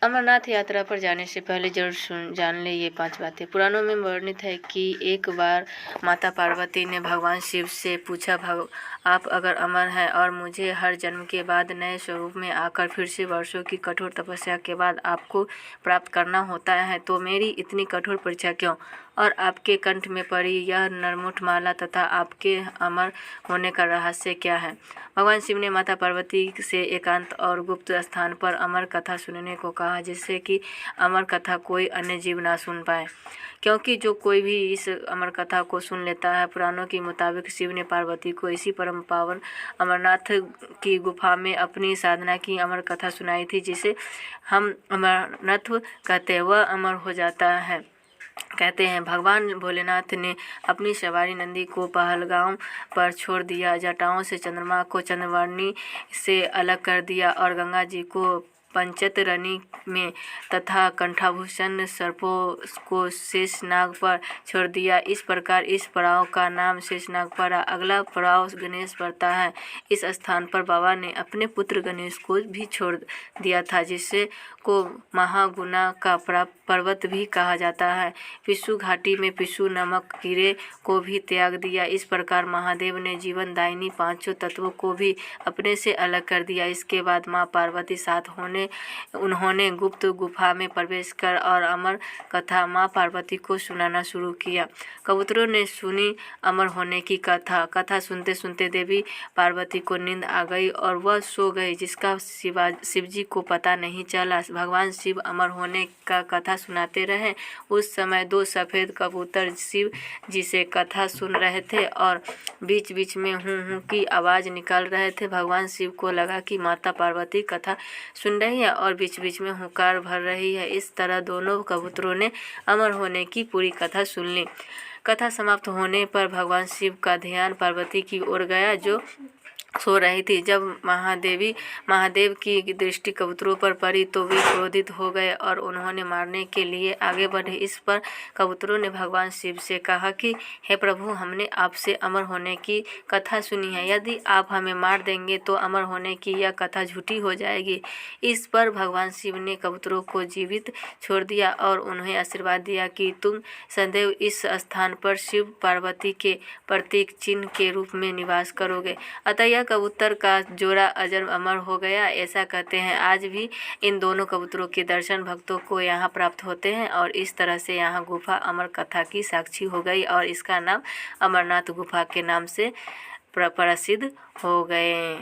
अमरनाथ यात्रा पर जाने से पहले जरूर जान ले ये 5 बातें। पुराणों में वर्णित है कि एक बार माता पार्वती ने भगवान शिव से पूछा, आप अगर अमर हैं और मुझे हर जन्म के बाद नए स्वरूप में आकर फिर से वर्षों की कठोर तपस्या के बाद आपको प्राप्त करना होता है, तो मेरी इतनी कठोर परीक्षा क्यों? और आपके कंठ में पड़ी यह नरमुठ माला तथा आपके अमर होने का रहस्य क्या है? भगवान शिव ने माता पार्वती से एकांत और गुप्त स्थान पर अमर कथा सुनने को कहा, जिससे कि अमर कथा कोई अन्य जीव ना सुन पाए, क्योंकि जो कोई भी इस अमर कथा को सुन लेता है। पुराणों के मुताबिक शिव ने पार्वती को इसी परम पावन अमरनाथ की गुफा में अपनी साधना की अमर कथा सुनाई थी, जिसे हम अमरनाथ कहते हैं। वह अमर हो जाता है। कहते हैं भगवान भोलेनाथ ने अपनी सवारी नंदी को पहलगाम पर छोड़ दिया, जटाओं से चंद्रमा को चंद्रवर्णी से अलग कर दिया और गंगा जी को पंचतरणी में तथा कंठाभूषण सर्पों को शेषनाग पर छोड़ दिया। इस प्रकार इस पड़ाव का नाम शेषनाग पड़ा। अगला पड़ाव गणेश पड़ता है। इस स्थान पर बाबा ने अपने पुत्र गणेश को भी छोड़ दिया था, जिससे को महागुना का पर्वत भी कहा जाता है। पिस्सू घाटी में पिस्सू नामक कीड़े को भी त्याग दिया। इस प्रकार महादेव ने जीवनदायिनी पांचों तत्वों को भी अपने से अलग कर दिया। इसके बाद माँ पार्वती साथ उन्होंने गुप्त गुफा में प्रवेश कर और अमर कथा माँ पार्वती को सुनाना शुरू किया। कबूतरों ने सुनी अमर होने की कथा सुनते सुनते देवी पार्वती को नींद आ गई और वह सो गई, जिसका शिवजी को पता नहीं चला। भगवान शिव अमर होने का कथा सुनाते रहे। उस समय 2 सफ़ेद कबूतर शिव जी से कथा सुन रहे थे और बीच बीच में हूँ की आवाज़ निकाल रहे थे। भगवान शिव को लगा कि माता पार्वती कथा सुन रही है और बीच बीच में हुंकार भर रही है। इस तरह दोनों कबूतरों ने अमर होने की पूरी कथा सुन ली। कथा समाप्त होने पर भगवान शिव का ध्यान पार्वती की ओर गया, जो सो रही थी। जब महादेव की दृष्टि कबूतरों पर पड़ी तो वे क्रोधित हो गए और उन्होंने मारने के लिए आगे बढ़े। इस पर कबूतरों ने भगवान शिव से कहा कि हे प्रभु, हमने आपसे अमर होने की कथा सुनी है। यदि आप हमें मार देंगे तो अमर होने की यह कथा झूठी हो जाएगी। इस पर भगवान शिव ने कबूतरों को जीवित छोड़ दिया और उन्हें आशीर्वाद दिया कि तुम सदैव इस स्थान पर शिव पार्वती के प्रतीक चिन्ह के रूप में निवास करोगे। अतः कबूतर का जोड़ा अजर अमर हो गया, ऐसा कहते हैं। आज भी इन दोनों कबूतरों के दर्शन भक्तों को यहाँ प्राप्त होते हैं और इस तरह से यहाँ गुफा अमर कथा की साक्षी हो गई और इसका नाम अमरनाथ गुफा के नाम से प्रसिद्ध हो गए।